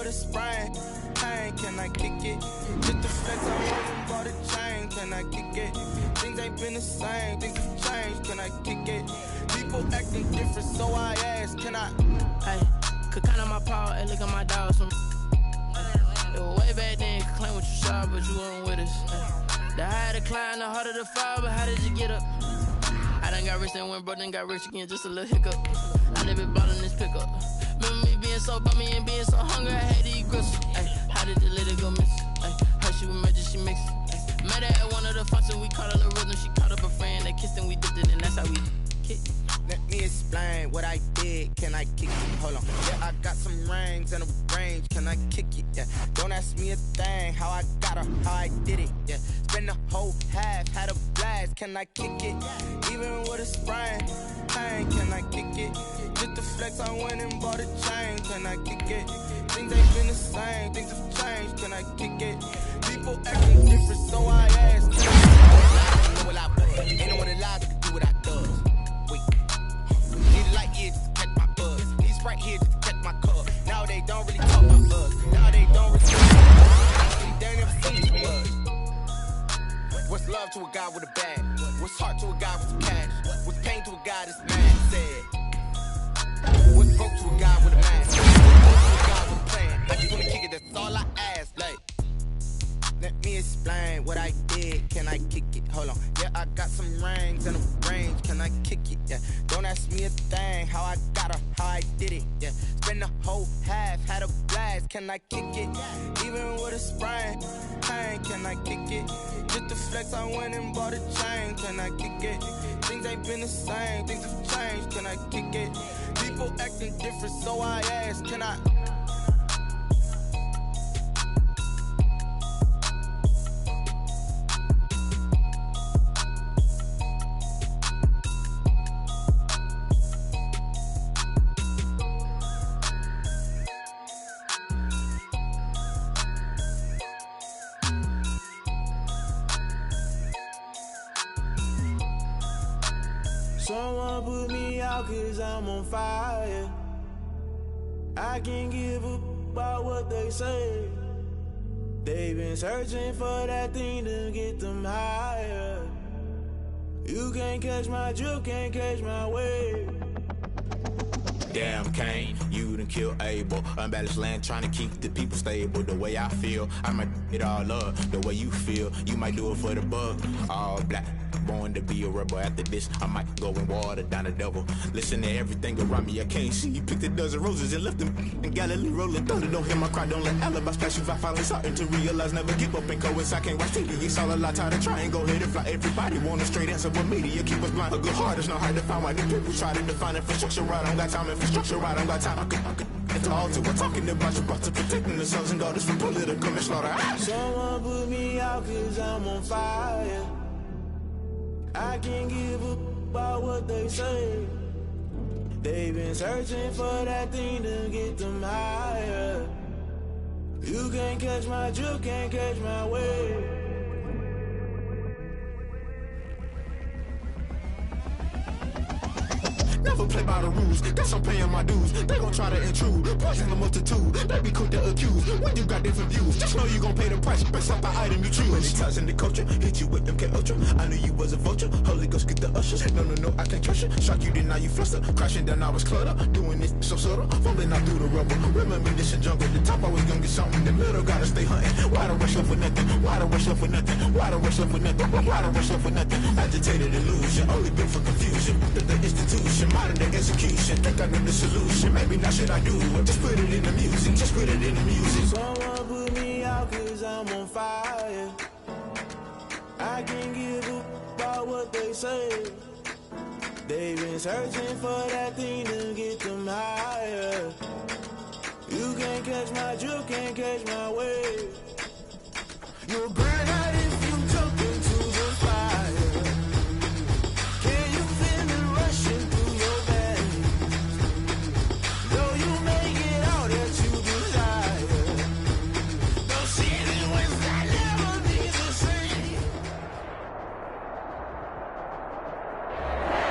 with a sprain. Pain, can I kick it? Just the flex, I went and bought a chain. Can I kick it? Things ain't been the same, things have changed. Can I kick it? People acting different, so I ask, can I? Hey, could count on my power, hey, look at my dog. Some way back then, could claim what you saw, but you weren't with us. The higher the climb, the harder the fall, but how did you get up? I done got rich and went broke, then got rich again, just a little hiccup. I never bought in this pickup. Remember me being so bummy and being so hungry, I had to eat gristle. Ay, how did the lady go miss? Ay, how she emergency mix? Met her at one of the functions, we caught her the rhythm. She caught up a friend, they kissed and we dipped it, and that's how we kicked. Let me explain what I did. Can I kick it? Hold on. Yeah, I got some rings and a range. Can I kick it? Yeah. Don't ask me a thing. How I got her, how I did it. Yeah. Spend the whole half, had a blast. Can I kick it? Even with a sprain. Pain, can I kick it? Just the flex, I went and bought a chain. Can I kick it? Things ain't been the same. Things have changed. Can I kick it? People acting different, so I ask. Can I know what I was? Ain't no one alive that can do what I does. Need a light here just to catch my buzz. Need Sprite here just to catch my cup. Now they don't really talk about us. Now they don't really talk about us. They ain't never seen too much. What's love to a guy with a bag? What's heart to a guy with some cash? What's pain to a guy that's mad? Said. What's broke to a guy with a mask? What's broke to a guy with a plan? I just wanna kick it, that's all I ask. Like, let me explain what I did. Can I kick it? Hold on. Yeah, I got some rings and a range. Can I kick it? Yeah. Don't ask me a thing. How I got her, how I did it. Yeah. Spend the whole half, had a blast. Can I kick it? Even with a sprain. Pain, can I kick it? Just the flex, I went and bought a chain. Can I kick it? Things ain't been the same. Things have changed. Can I kick it? People acting different, so I ask, can I? Someone put me out cause I'm on fire. I can't give a about what they say. They've been searching for that thing to get them higher. You can't catch my drift, can't catch my wave. Damn, Kane, you done killed Abel. Unbalanced land, trying to keep the people stable. The way I feel, I might it all up. The way you feel, you might do it for the bug. All black, born to be a rebel. After this, I might go and water down the devil. Listen to everything around me, I can't see. Picked a dozen roses and left them in Galilee rolling thunder. Don't hear my cry, don't let alibis pass you. I finally starting to realize, never give up and coincide. Can't watch TV, it's all a lot. Tired of trying, go ahead and fly. Everybody want a straight answer, but media keep us blind. A good heart is not hard to find. Why the people try to define infrastructure right? I don't got time, infrastructure right, I don't got time. I could it's all to we're talking about you, about to protecting the sons and daughters from political and slaughter. Someone put me out cause I'm on fire. I can't give a about what they say. They've been searching for that thing to get them higher. You can't catch my drift, can't catch my wave. Never play by the rules, guess I'm paying my dues. They gon' try to intrude, poison the multitude. They be quick to accuse, when you got different views. Just know you gon' pay the price, based off the item you choose. When it ties in the culture, hit you with MK Ultra. I knew you was a vulture, Holy Ghost get the ushers. No, I can't trust you. Shock you, then now you fluster. Crashing down, I was cluttered. Doing this so subtle, falling out through the rubble. Remember this a jungle, the top always gonna get something. In the middle, gotta stay hunting. Why the rush left with nothing? Why the rush left with nothing? Why the rush left with nothing? Why the rush left with nothing? Agitated illusion, only built for confusion. The institution, modern day execution. Think I know the solution. Maybe not should I do it? Just put it in the music. Just put it in the music. Someone put me out cause I'm on fire. I can't give a about what they say. They've been searching for that thing to get them higher. You can't catch my drift, can't catch my wave. You'll burn out if you jump into the fire. Can you feel it rushing through your veins? Though you make it all that you desire, those seasons when I never be the same.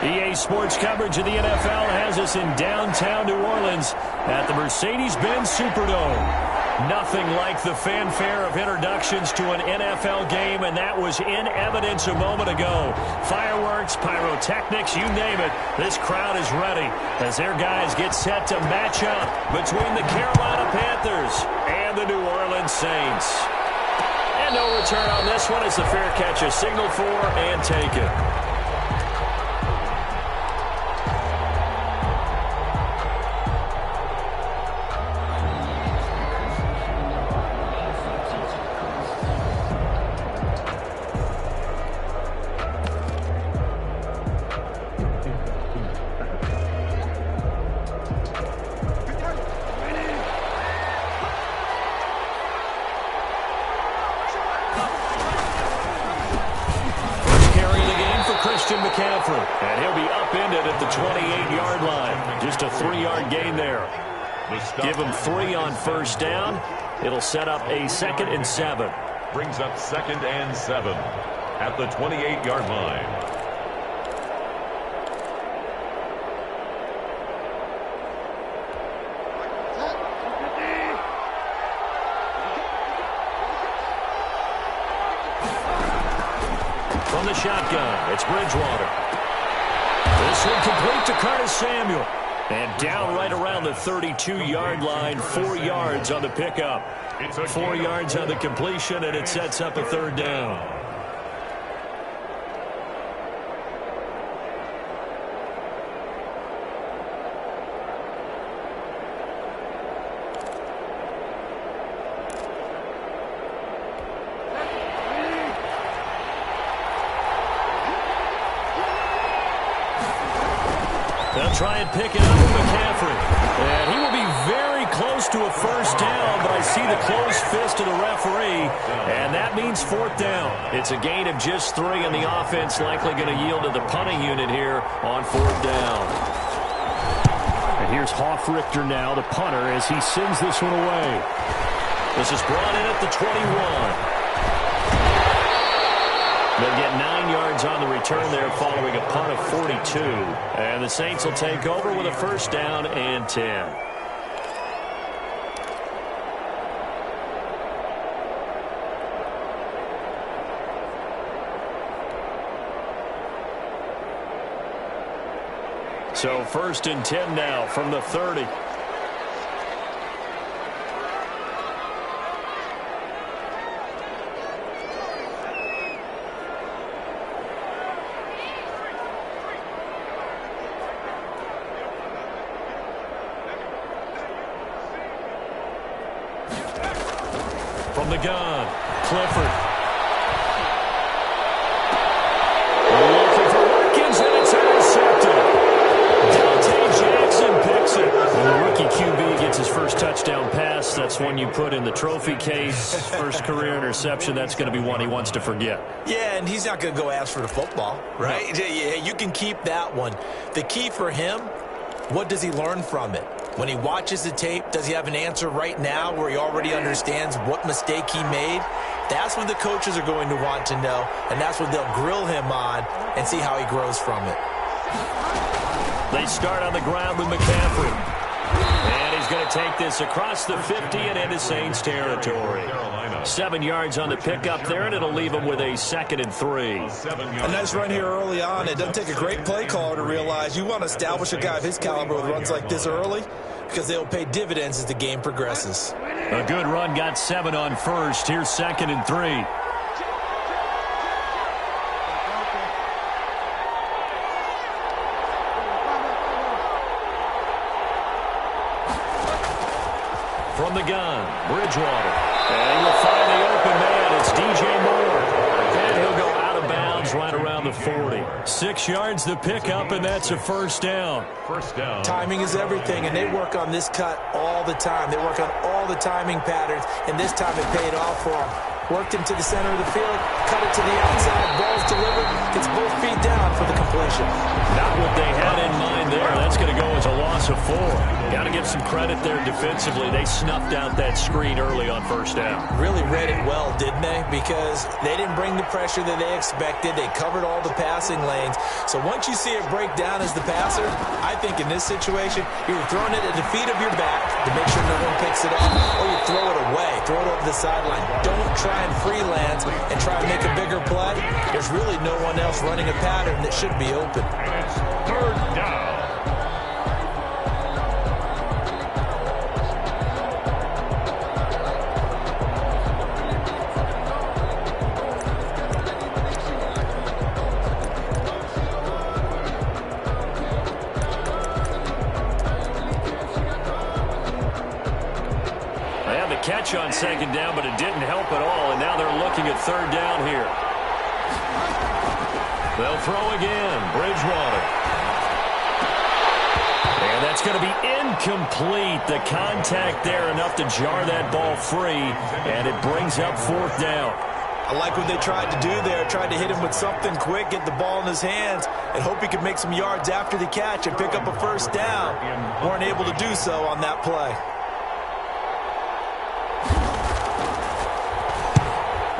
EA Sports coverage of the NFL has us in downtown New Orleans at the Mercedes-Benz Superdome. Nothing like the fanfare of introductions to an NFL game, and that was in evidence a moment ago. Fireworks, pyrotechnics, you name it. This crowd is ready as their guys get set to match up between the Carolina Panthers and the New Orleans Saints. And no return on this one as the fair catch is signaled for and taken. And he'll be upended at the 28-yard line. Just a 3-yard gain there. Give him 3 on first down. It'll set up a 2nd and 7. Brings up 2nd and 7 at the 28-yard line. From the shotgun, it's Bridgewater. This one complete to Curtis Samuel. And down right around the 32-yard line, 4 yards on the pickup. 4 yards on the completion, and it sets up a 3rd down. They'll try and pick it up with McCaffrey. And he will be very close to a first down, but I see the closed fist of the referee, and that means 4th down. It's a gain of just 3, and the offense likely going to yield to the punting unit here on 4th down. And here's Hoff-Richter now, the punter, as he sends this one away. This is brought in at the 21. They'll get 9 yards on the return there following a punt of 42. And the Saints will take over with a first down and 10. So 1st and 10 now from the 30. From the gun, Clifford. Looking for Watkins, and it's intercepted. Dante Jackson picks it. When the rookie QB gets his first touchdown pass, that's one you put in the trophy case. First career interception, that's going to be one he wants to forget. Yeah, and he's not going to go ask for the football, right? No. Yeah, you can keep that one. The key for him, what does he learn from it? When he watches the tape, does he have an answer right now where he already understands what mistake he made? That's what the coaches are going to want to know, and that's what they'll grill him on and see how he grows from it. They start on the ground with McCaffrey. And he's going to take this across the 50 and into Saints territory. 7 yards on the pickup there, and it'll leave him with a 2nd and 3. A nice run here early on. It doesn't take a great play caller to realize you want to establish a guy of his caliber with runs like this early because they'll pay dividends as the game progresses. A good run, got 7 on first. Here's 2nd and 3. From the gun, Bridgewater. And he'll find the open man. It's DJ Moore. And he'll go out of bounds right around the 40. 6 yards the pickup, and that's a first down. First down. Timing is everything, and they work on this cut all the time. They work on all the timing patterns, and this time it paid off for them. Worked him to the center of the field, cut it to the outside, ball's delivered, gets both feet down for the completion. Not what they had in mind there. That's going to go as a loss of 4. Got to give some credit there defensively. They snuffed out that screen early on first down. Really read it well, didn't they? Because they didn't bring the pressure that they expected. They covered all the passing lanes. So once you see it break down as the passer, I think in this situation, you're throwing it at the feet of your back to make sure no one picks it up, or you throw it to the sideline. Don't try and freelance and try and make a bigger play. There's really no one else running a pattern that should be open. And it's third down. Catch on second down, but it didn't help at all, and now they're looking at third down here. They'll throw again. Bridgewater. And that's going to be incomplete. The contact there enough to jar that ball free, and it brings up fourth down. I like what they tried to do there. Tried to hit him with something quick, get the ball in his hands, and hope he could make some yards after the catch and pick up a first down. Weren't able to do so on that play.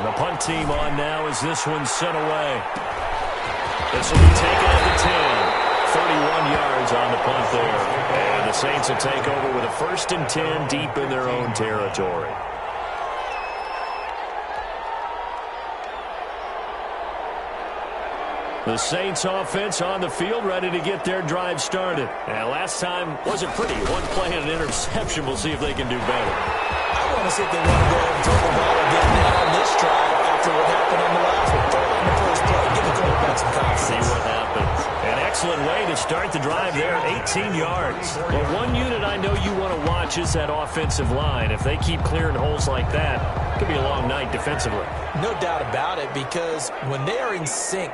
The punt team on now as this one's sent away. This will be taken at the 10. 31 yards on the punt there. And the Saints will take over with a 1st and 10 deep in their own territory. The Saints offense on the field ready to get their drive started. And last time wasn't pretty. One play and an interception. We'll see if they can do better. I want to see if they want to go ahead and throw the ball again on this drive after what happened on the last one. Throw it on the first play. Give the quarterback some confidence. See what happens. An excellent way to start the drive there. 18 yards. Well, one unit I know you want to watch is that offensive line. If they keep clearing holes like that, it could be a long night defensively. No doubt about it, because when they are in sync,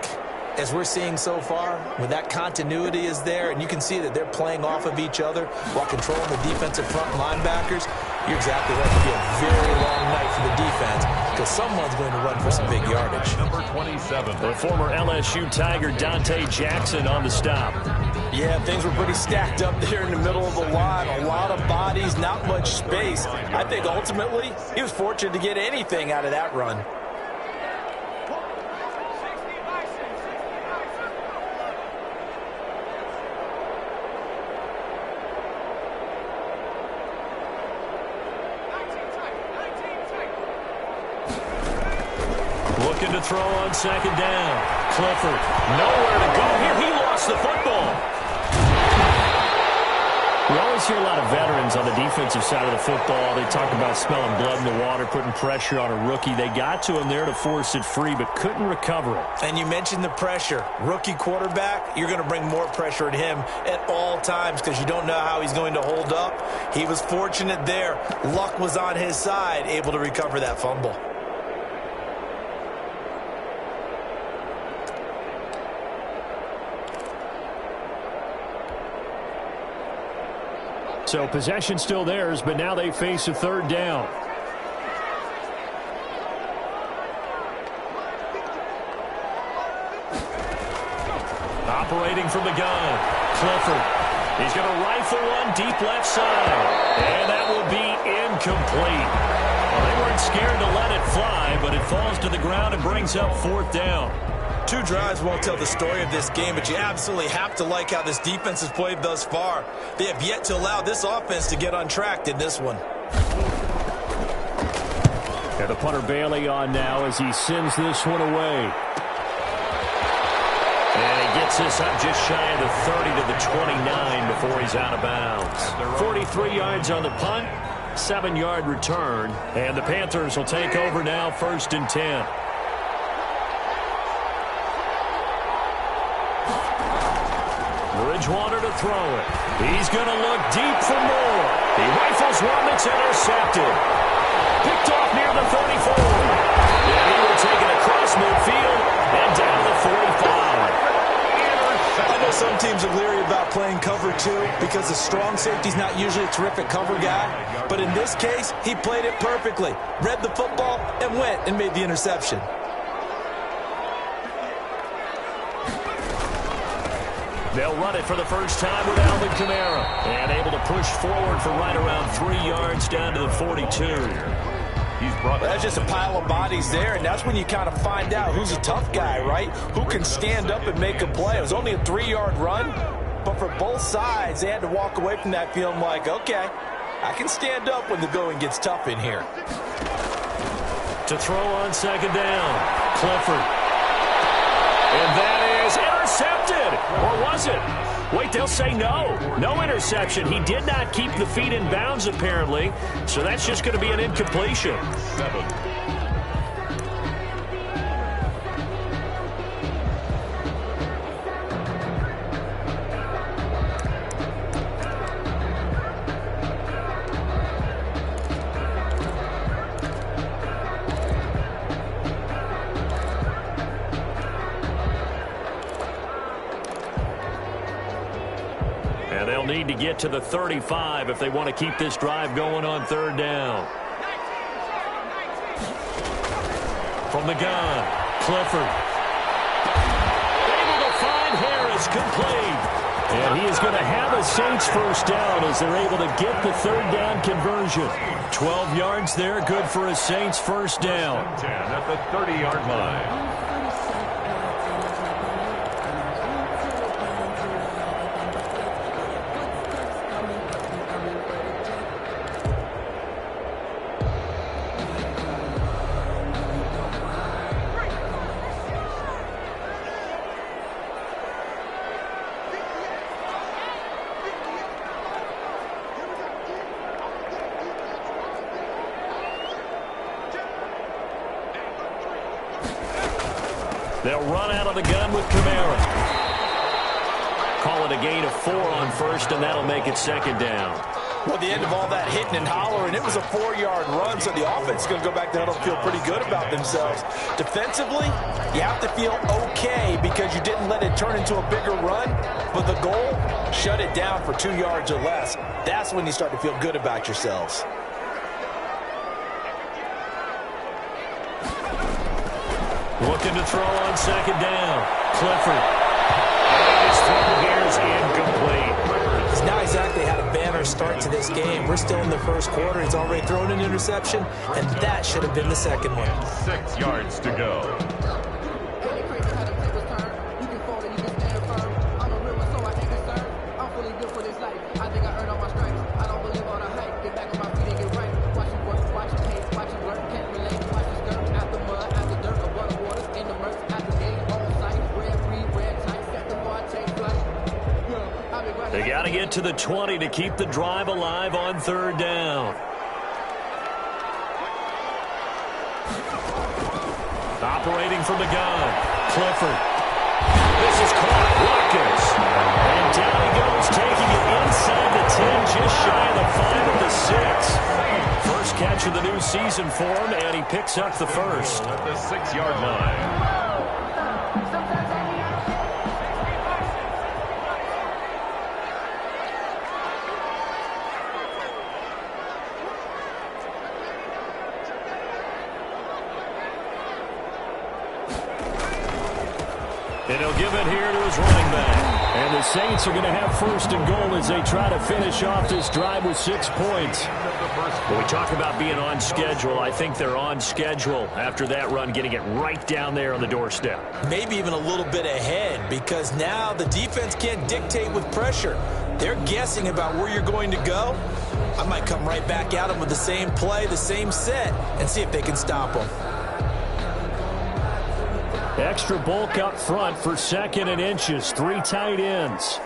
as we're seeing so far, when that continuity is there, and you can see that they're playing off of each other while controlling the defensive front linebackers, you're exactly right. It'll be a very long night for the defense because someone's going to run for some big yardage. Number 27. The former LSU Tiger Dante Jackson on the stop. Yeah, things were pretty stacked up there in the middle of the line. A lot of bodies, not much space. I think ultimately he was fortunate to get anything out of that run. Looking to throw on second down. Clifford, nowhere to go here. He lost the football. We always hear a lot of veterans on the defensive side of the football. They talk about smelling blood in the water, putting pressure on a rookie. They got to him there to force it free, but couldn't recover it. And you mentioned the pressure. Rookie quarterback, you're going to bring more pressure at him at all times because you don't know how he's going to hold up. He was fortunate there. Luck was on his side, able to recover that fumble. So possession still theirs, but now they face a third down. Operating from the gun, Clifford. He's going to rifle one deep left side, and that will be incomplete. Well, they weren't scared to let it fly, but it falls to the ground and brings up fourth down. Two drives won't tell the story of this game, but you absolutely have to like how this defense has played thus far. They have yet to allow this offense to get untracked in this one. And the punter Bailey on now as he sends this one away. And he gets this up just shy of the 30 to the 29 before he's out of bounds. 43 yards on the punt, 7-yard return, and the Panthers will take over now, 1st and 10. Bridgewater to throw it. He's going to look deep for more. He rifles one that's intercepted. Picked off near the 34. And he will take it across midfield and down the 45. I know some teams are leery about playing cover two because the strong safety's not usually a terrific cover guy. But in this case, he played it perfectly. Read the football and went and made the interception. They'll run it for the first time with Alvin Kamara. And able to push forward for right around 3 yards down to the 42. That's just a pile of bodies there, and that's when you kind of find out who's a tough guy, right? Who can stand up and make a play. It was only a 3-yard run, but for both sides, they had to walk away from that feeling like, okay, I can stand up when the going gets tough in here. To throw on second down, Clifford. And that is intercepted. Or was it? Wait, they'll say no. No interception. He did not keep the feet in bounds, apparently. So that's just going to be an incompletion. 7. Need to get to the 35 if they want to keep this drive going on third down. From the gun, Clifford. Able to find Harris, complete. And he is going to have a Saints first down as they're able to get the third down conversion. 12 yards there, good for a Saints first down. 10 at the 30-yard line. They'll run out of the gun with Kamara. Call it a gain of 4 on first, and that'll make it second down. Well, the end of all that hitting and hollering, it was a 4-yard run, so the offense is going to go back down and feel pretty good about themselves. Defensively, you have to feel okay because you didn't let it turn into a bigger run, but the goal, shut it down for 2 yards or less. That's when you start to feel good about yourselves. Looking to throw on second down. Clifford. And his throw here is incomplete. He's not exactly had a banner start to this game. We're still in the first quarter. He's already thrown an interception, and that should have been the second one. 6 yards to go. They got to get to the 20 to keep the drive alive on third down. Operating from the gun, Clifford. This is caught. Watkins. And down he goes, taking it inside the 10, just shy of the 5 of the 6. First catch of the new season for him, and he picks up the first. At the 6-yard line. And he'll give it here to his running back. And the Saints are going to have first and goal as they try to finish off this drive with 6 points. When we talk about being on schedule, I think they're on schedule after that run, getting it right down there on the doorstep. Maybe even a little bit ahead because now the defense can't dictate with pressure. They're guessing about where you're going to go. I might come right back at them with the same play, the same set, and see if they can stop them. Extra bulk up front for second and inches. 3 tight ends.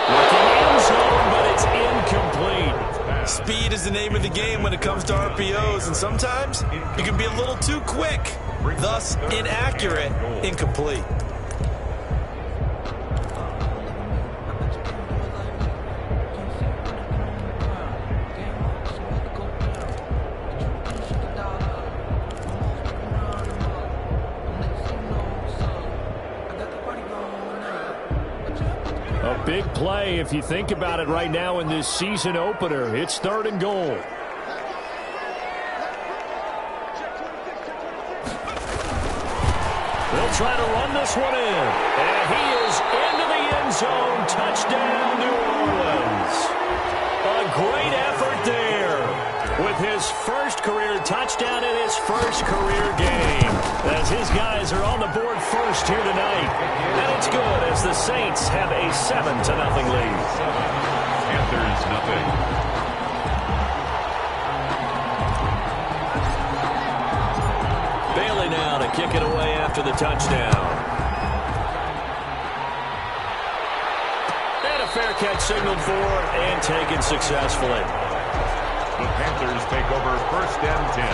Looking end zone, but it's incomplete. Speed is the name of the game when it comes to RPOs, and sometimes you can be a little too quick, thus inaccurate, incomplete. A big play if you think about it right now in this season opener. It's 3rd and goal. They'll try to run this one in. And he is into the end zone. Touchdown, New Orleans. A great effort there with his first career touchdown in his first career game, as his guys are on the board first here tonight. And it's good as the Saints have a 7-0 lead. Panthers nothing. Bailey now to kick it away after the touchdown. And a fair catch signaled for and taken successfully. The Panthers take over 1st and 10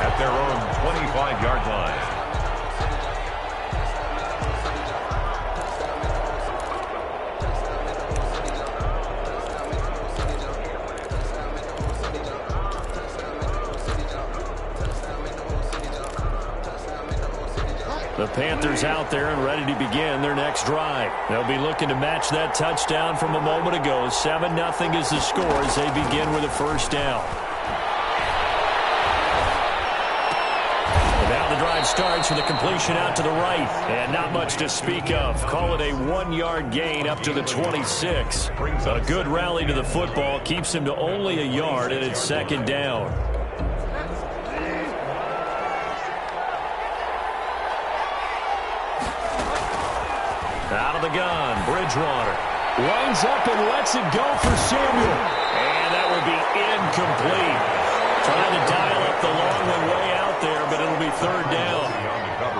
at their own 25-yard line. The Panthers out there and ready to begin their next drive. They'll be looking to match that touchdown from a moment ago. 7-0 is the score as they begin with a first down. And now the drive starts with a completion out to the right. And not much to speak of. Call it a 1-yard gain up to the 26. A good rally to the football keeps him to only a yard, and it's 2nd down. Out of the gun, Bridgewater lines up and lets it go for Samuel. And that will be incomplete. Trying to dial up the long one way out there, but it'll be 3rd down.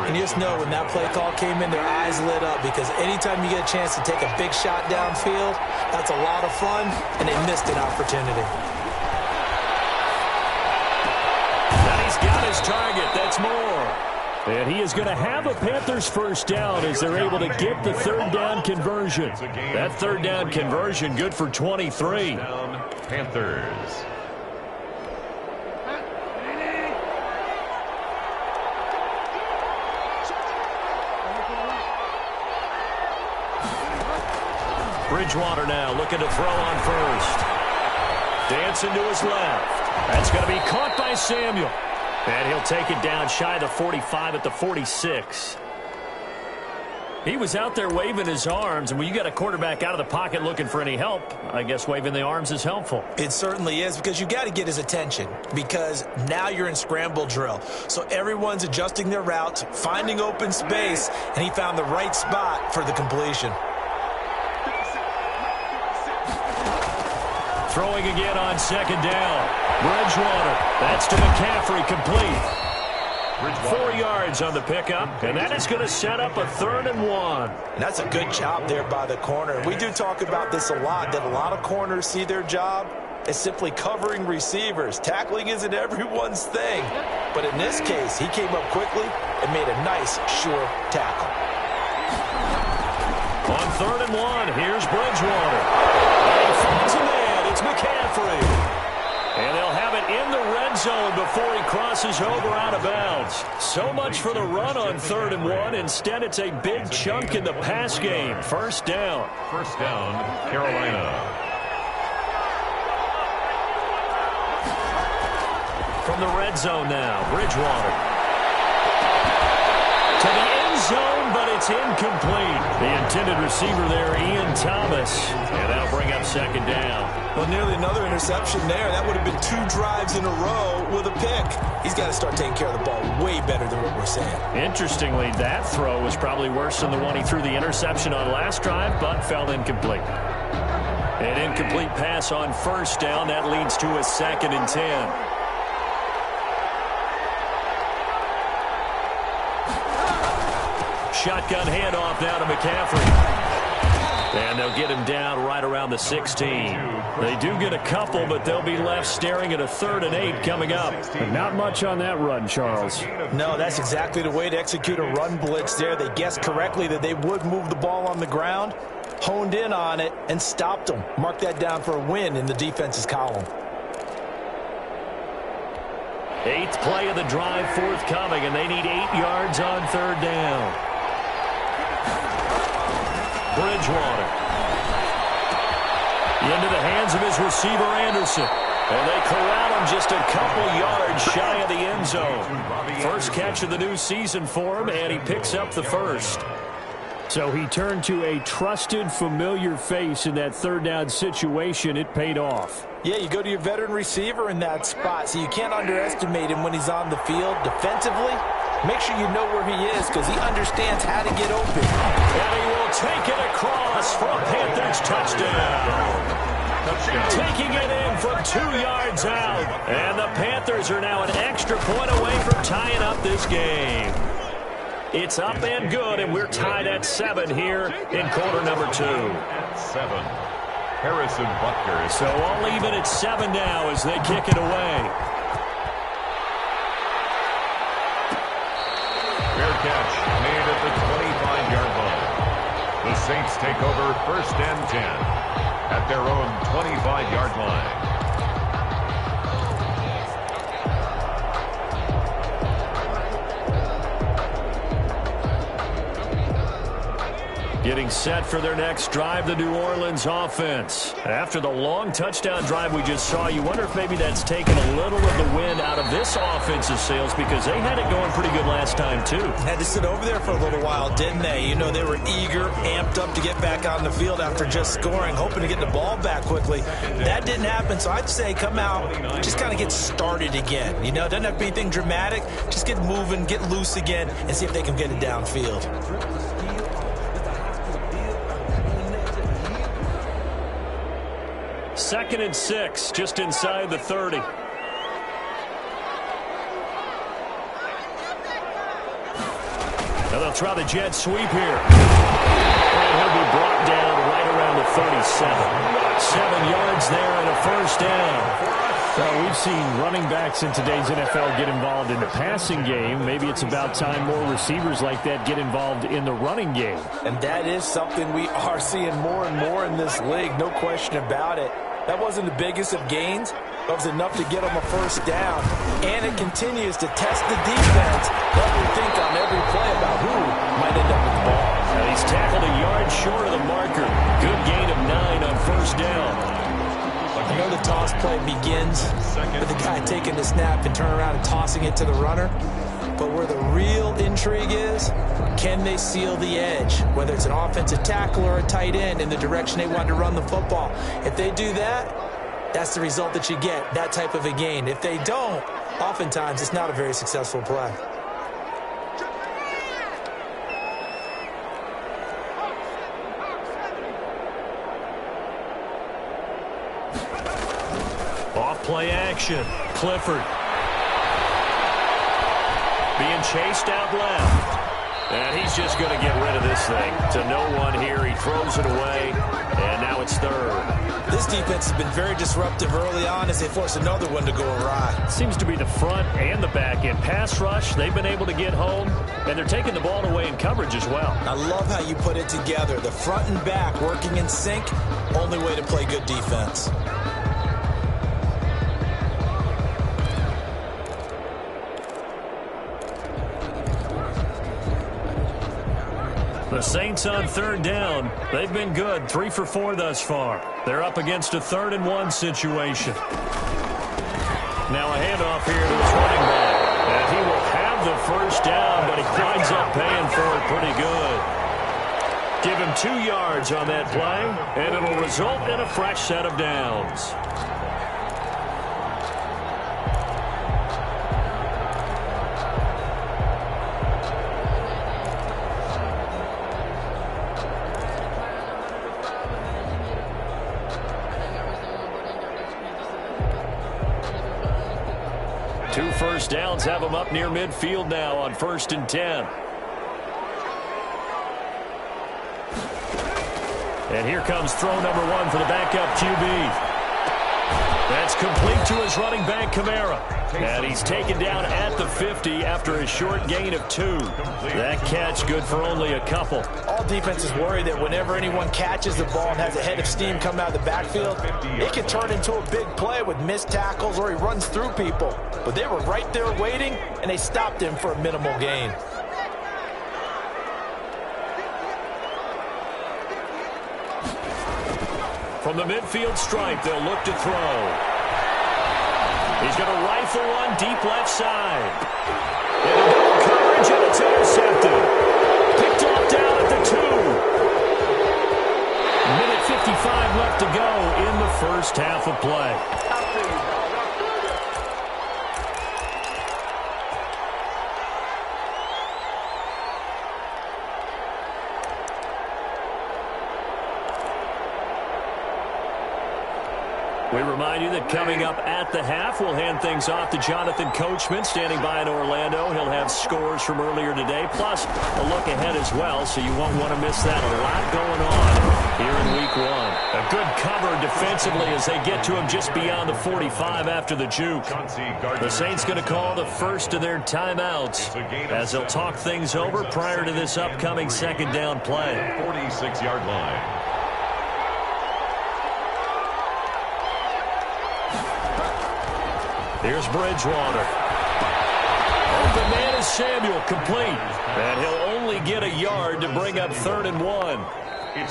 And you just know when that play call came in, their eyes lit up, because anytime you get a chance to take a big shot downfield, that's a lot of fun, and they missed an opportunity. Now he's got his target. That's more. And he is going to have a Panthers first down as they're able to get the 3rd down conversion. That 3rd down conversion good for 23. Panthers. Bridgewater now looking to throw on first. Dancing to his left. That's going to be caught by Samuel. And he'll take it down shy of the 45 at the 46. He was out there waving his arms, and when you got a quarterback out of the pocket looking for any help, I guess waving the arms is helpful. It certainly is, because you got to get his attention, because now you're in scramble drill. So everyone's adjusting their routes, finding open space, and he found the right spot for the completion. Throwing again on 2nd down. Bridgewater. That's to McCaffrey, complete. 4 yards on the pickup, and that is going to set up a 3rd and 1. And that's a good job there by the corner. We do talk about this a lot, that a lot of corners see their job as simply covering receivers. Tackling isn't everyone's thing. But in this case, he came up quickly and made a nice, sure tackle. On 3rd and 1, here's Bridgewater. And he finds a man. It's McCaffrey. And they'll have it in the red zone before he crosses over out of bounds. So much for the run on 3rd and 1. Instead, it's a big chunk in the pass game. 1st down. 1st down, Carolina. From the red zone now, Bridgewater. To the end zone, but it's incomplete. The intended receiver there, Ian Thomas. And that'll bring up 2nd down. Well, nearly another interception there. That would have been 2 drives in a row with a pick. He's got to start taking care of the ball way better than what we're saying. Interestingly, that throw was probably worse than the one he threw the interception on last drive, but fell incomplete. An incomplete pass on 1st down. That leads to a 2nd and 10. Shotgun handoff now to McCaffrey. And they'll get him down right around the 16. They do get a couple, but they'll be left staring at a 3rd and 8 coming up. But not much on that run, Charles. No, that's exactly the way to execute a run blitz there. They guessed correctly that they would move the ball on the ground, honed in on it, and stopped them. Mark that down for a win in the defense's column. 8th play of the drive forthcoming, and they need 8 yards on 3rd down. Bridgewater. Into the hands of his receiver, Anderson. And they corral him just a couple yards shy of the end zone. First catch of the new season for him, and he picks up the 1st. So he turned to a trusted, familiar face in that third down situation. It paid off. Yeah, you go to your veteran receiver in that spot, so you can't underestimate him when he's on the field. Defensively, make sure you know where he is because he understands how to get open. And he will take it across for a Panthers touchdown. Taking it in from 2 yards out. And the Panthers are now an extra point away from tying up this game. It's up and good, and we're tied at 7 here in quarter number 2. At 7, Harrison Butker. So all even at 7 now as they kick it away. Fair catch made at the 25-yard line. The Saints take over 1st and 10 at their own 25-yard line. Getting set for their next drive, the New Orleans offense. After the long touchdown drive we just saw, you wonder if maybe that's taken a little of the wind out of this offensive sails because they had it going pretty good last time, too. Had to sit over there for a little while, didn't they? You know, they were eager, amped up to get back on the field after just scoring, hoping to get the ball back quickly. That didn't happen, so I'd say come out, just kind of get started again. You know, it doesn't have to be anything dramatic. Just get moving, get loose again, and see if they can get it downfield. 2nd and 6, just inside the 30. Now they'll try the jet sweep here. And he'll be brought down right around the 37. 7 yards there and a 1st down. Well, we've seen running backs in today's NFL get involved in the passing game. Maybe it's about time more receivers like that get involved in the running game. And that is something we are seeing more and more in this league, no question about it. That wasn't the biggest of gains, but it was enough to get them a 1st down. And it continues to test the defense. Let me think on every play about who might end up with the ball. And he's tackled a yard short of the marker. Good gain of 9 on 1st down. I know the toss play begins with the guy taking the snap and turning around and tossing it to the runner. But where the real intrigue is, can they seal the edge? Whether it's an offensive tackle or a tight end in the direction they want to run the football. If they do that, that's the result that you get, that type of a gain. If they don't, oftentimes it's not a very successful play. Off-play action. Clifford. Being chased out left. And he's just going to get rid of this thing. To no one here. He throws it away. And now it's 3rd. This defense has been very disruptive early on as they force another one to go awry. Seems to be the front and the back end. Pass rush, they've been able to get home. And they're taking the ball away in coverage as well. I love how you put it together. The front and back working in sync. Only way to play good defense. The Saints on 3rd down. They've been good. 3 for 4 thus far. They're up against a 3rd and 1 situation. Now a handoff here to his running back. And he will have the 1st down, but he winds up paying for it pretty good. Give him 2 yards on that play, and it'll result in a fresh set of downs. Two 1st downs have them up near midfield now on 1st and 10. And here comes throw number 1 for the backup QB. That's complete to his running back, Kamara. And he's taken down at the 50 after a short gain of 2. That catch good for only a couple. All defenses worry that whenever anyone catches the ball and has a head of steam come out of the backfield, it can turn into a big play with missed tackles or he runs through people. But they were right there waiting, and they stopped him for a minimal gain. From the midfield stripe, they'll look to throw. He's going to rifle one deep left side. And a double coverage, and it's intercepted. Picked off down at the 2. 2:35 left to go in the first half of play. We remind you that coming up at the half, we'll hand things off to Jonathan Coachman, standing by in Orlando. He'll have scores from earlier today, plus a look ahead as well, so you won't want to miss that. A lot going on here in Week 1. A good cover defensively as they get to him just beyond the 45 after the juke. The Saints going to call the first of their timeouts as they'll talk things over prior to this upcoming second down play. 46-yard line. Here's Bridgewater. Open man is Samuel, complete. And he'll only get a yard to bring up 3rd and 1.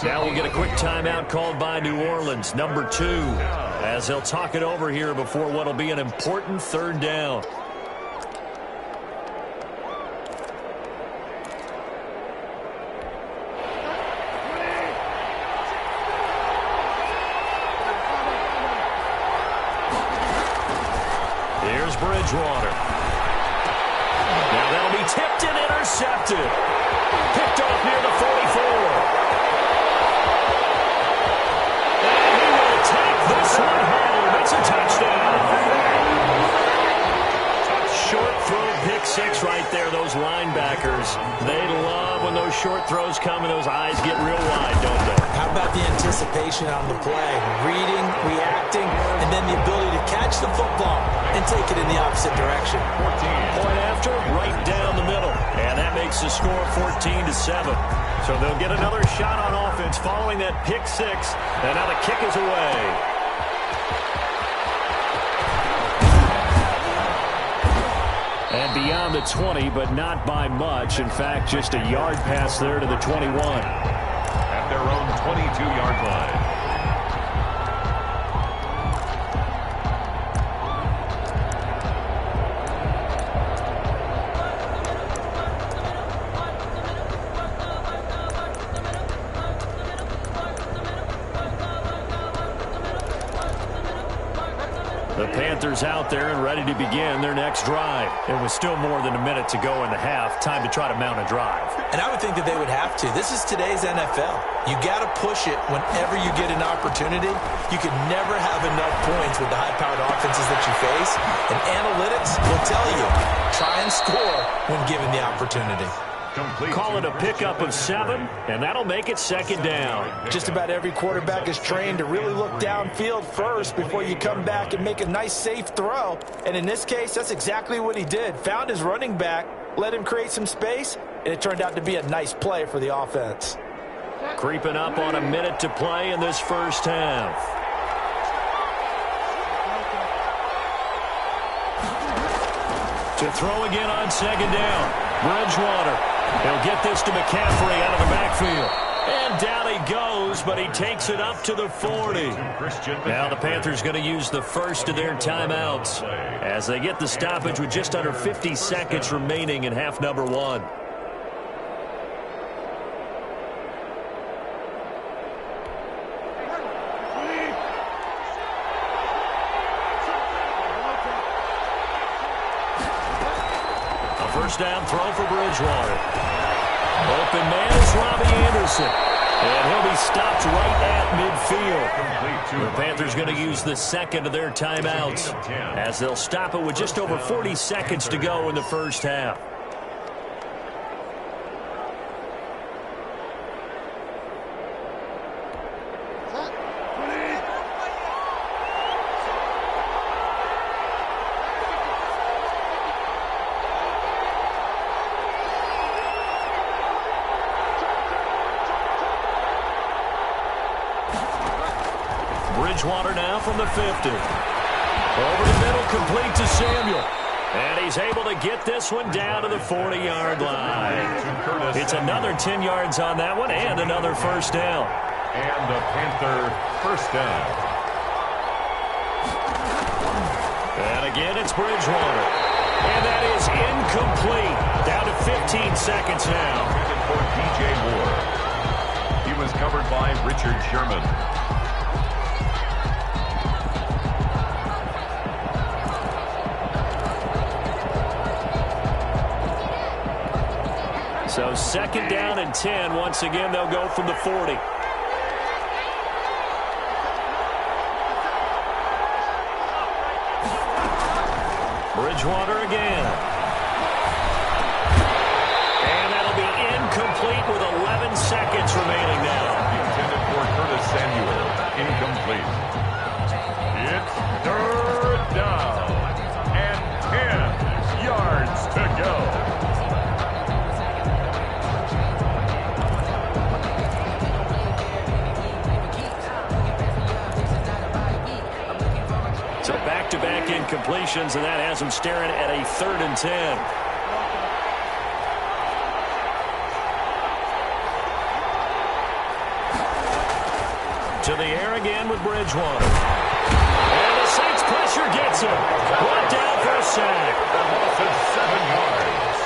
Now we'll get a quick timeout called by New Orleans, number 2, as they'll talk it over here before what will be an important 3rd down. Here's Bridgewater. Now that'll be tipped and intercepted. Picked off near the 44. And he will take this one home. It's a touchdown. Short throw, pick 6 right there. Those linebackers, they love when those short throws come and those eyes get real wide, don't they? How about the anticipation on the play? Reading, reacting, and then the ability to catch the football and take it in the opposite direction. Point after, right down the middle. And that makes the score 14-7. So they'll get another shot on offense following that pick 6. And now the kick is away. And beyond the 20, but not by much. In fact, just a yard pass there to the 21. At their own 22-yard line. The Panthers out there and ready to begin their next drive. It was still more than a minute to go in the half. Time to try to mount a drive. And I would think that they would have to. This is today's NFL. You got to push it whenever you get an opportunity. You can never have enough points with the high-powered offenses that you face. And analytics will tell you, try and score when given the opportunity. Call it a pickup of 7, and that'll make it 2nd down. Just about every quarterback is trained to really look downfield first before you come back and make a nice, safe throw. And in this case, that's exactly what he did. Found his running back, let him create some space, and it turned out to be a nice play for the offense. Creeping up on a minute to play in this first half. To throw again on 2nd down. Bridgewater. He'll get this to McCaffrey out of the backfield. And down he goes, but he takes it up to the 40. Now the Panthers going to use the first of their timeouts as they get the stoppage with just under 50 seconds remaining in half number 1. First down throw for Bridgewater. Open man is Robbie Anderson. And he'll be stopped right at midfield. The Panthers going to use the second of their timeouts as they'll stop it with just over 40 seconds to go in the first half. Bridgewater now from the 50. Over the middle, complete to Samuel. And he's able to get this one down to the 40-yard line. It's another 10 yards on that one and another first down. And the Panther first down. And again, it's Bridgewater. And that is incomplete. Down to 15 seconds now. For DJ Moore. He was covered by Richard Sherman. So 2nd down and 10. Once again, they'll go from the 40. Bridgewater again. And that'll be incomplete with 11 seconds remaining now. Intended for Curtis Samuel. Incomplete. It's 3rd down and 10 yards to go. So back-to-back incompletions, and that has them staring at a 3rd and 10. To the air again with Bridgewater. And the Saints pressure gets him. Brought down for a sack. Loss of 7 yards.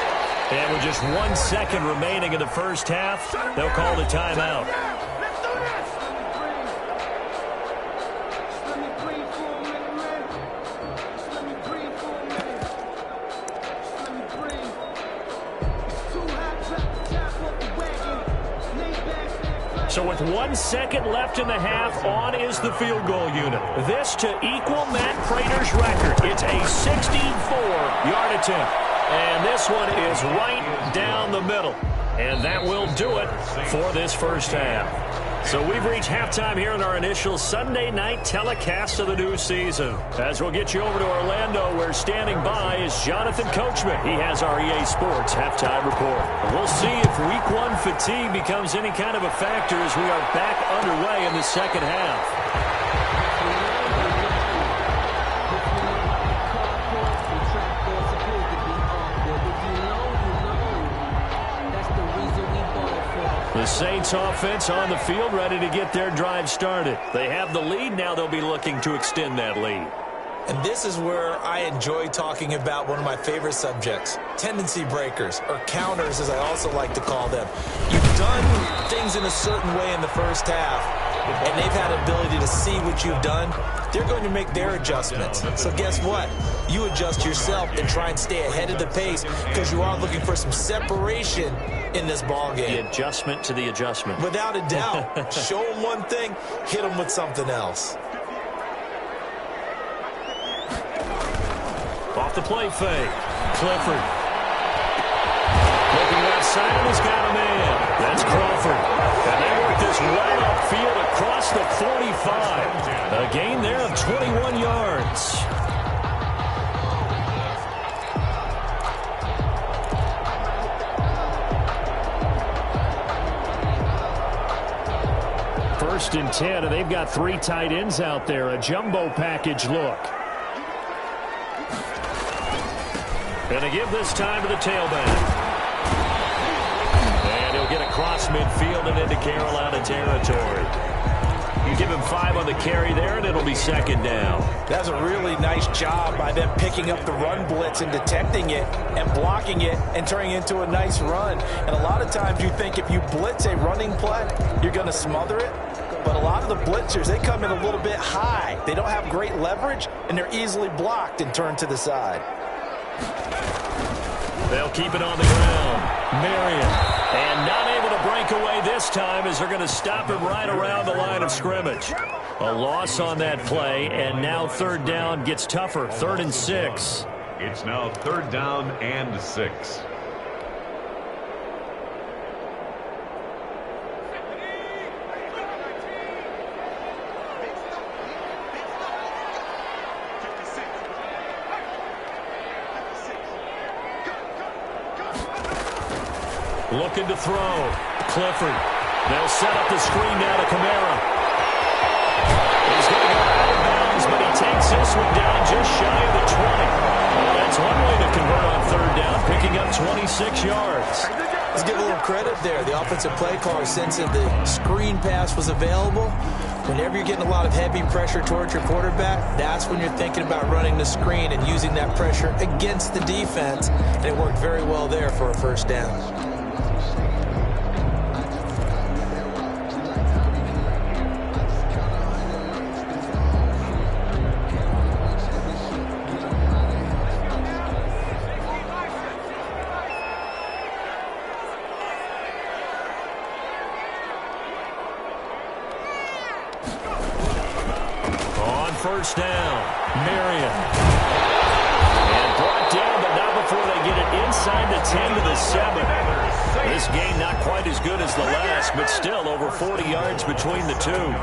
And with just 1 second remaining in the first half, they'll call the timeout. So with 1 second left in the half, on is the field goal unit. This to equal Matt Prater's record. It's a 64-yard attempt. And this one is right down the middle. And that will do it for this first half. So we've reached halftime here in our initial Sunday night telecast of the new season. As we'll get you over to Orlando, where standing by is Jonathan Coachman. He has our EA Sports halftime report. We'll see if Week 1 fatigue becomes any kind of a factor as we are back underway in the second half. The Saints offense on the field, ready to get their drive started. They have the lead. Now they'll be looking to extend that lead. And this is where I enjoy talking about one of my favorite subjects, tendency breakers, or counters as I also like to call them. You've done things in a certain way in the first half, and they've had an ability to see what you've done. They're going to make their adjustments. So guess what? You adjust yourself and try and stay ahead of the pace because you are looking for some separation in this ball game. The adjustment to the adjustment. Without a doubt. Show them one thing, hit them with something else. Off the play fake. Clifford. Looking outside, and he's got a man. That's Crawford. And they work this right upfield across the 45. A gain there of 21 yards. First and 10, and they've got 3 tight ends out there. A jumbo package look. And they give this time to the tailback. And he'll get across midfield and into Carolina territory. You give him 5 on the carry there, and it'll be 2nd down. That's a really nice job by them picking up the run blitz and detecting it and blocking it and turning it into a nice run. And a lot of times you think if you blitz a running play, you're going to smother it. But a lot of the blitzers, they come in a little bit high. They don't have great leverage, and they're easily blocked and turned to the side. They'll keep it on the ground. Marion. And not able to break away this time as they're going to stop him right around the line of scrimmage. A loss on that play, and now 3rd down gets tougher. 3rd and 6. It's now 3rd down and 6. Looking to throw. Clifford. They'll set up the screen now to Kamara. He's going to go out of bounds, but he takes this one down just shy of the 20. Well, that's one way to convert on 3rd down, picking up 26 yards. Let's give a little credit there. The offensive play caller, since the screen pass was available, whenever you're getting a lot of heavy pressure towards your quarterback, that's when you're thinking about running the screen and using that pressure against the defense. And it worked very well there for a 1st down. On first down, Marion. And brought down, but not before they get it inside the 10 to the 7. This game not quite as good as the last, but still over 40 yards between the two.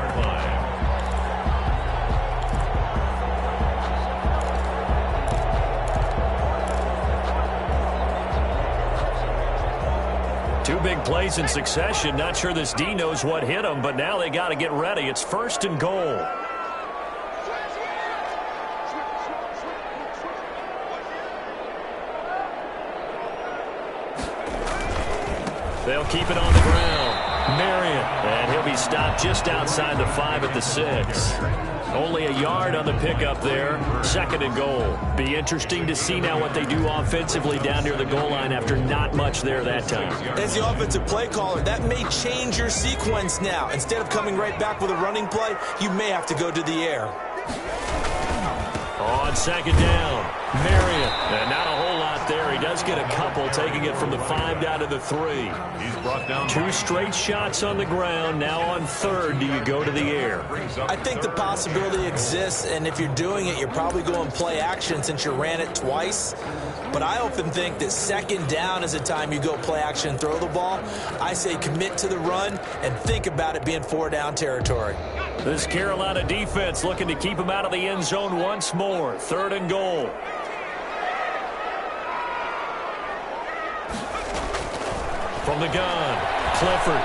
Two big plays in succession. Not sure this D knows what hit him, but now they got to get ready. It's first and goal. They'll keep it on the ground. Marion. And he'll be stopped just outside the 5 at the 6. Only a yard on the pickup there. Second and goal. Be interesting to see now what they do offensively down near the goal line after not much there that time. As the offensive play caller, that may change your sequence now. Instead of coming right back with a running play, you may have to go to the air. On second down, Marion. And not a whole lot there. He does get a couple, taking it from the 5 down to the 3. He's brought down 2 straight shots on the ground. Now on third, do you go to the air? I think the possibility exists, and if you're doing it, you're probably going play action since you ran it twice. But I often think that second down is the time you go play action and throw the ball. I say commit to the run and think about it being 4-down territory. This Carolina defense looking to keep him out of the end zone once more. Third and goal. From the gun, Clifford.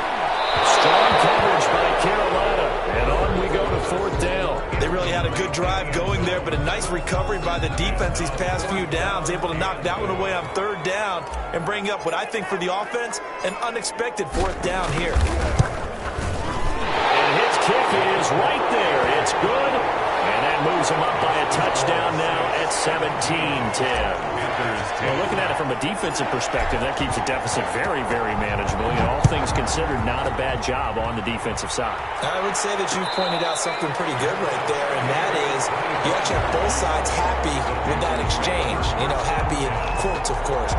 Strong coverage by Carolina. And on we go to fourth down. They really had a good drive going there, but a nice recovery by the defense these past few downs, able to knock that one away on third down and bring up what I think for the offense, an unexpected fourth down here. And his kick is right there. It's good. And that moves him up by a touchdown now at 17-10. Well, looking at it from a defensive perspective, that keeps the deficit very, very manageable. You know, all things considered, not a bad job on the defensive side. I would say that you've pointed out something pretty good right there, and that is you actually have both sides happy with that exchange. You know, happy in quotes, of course.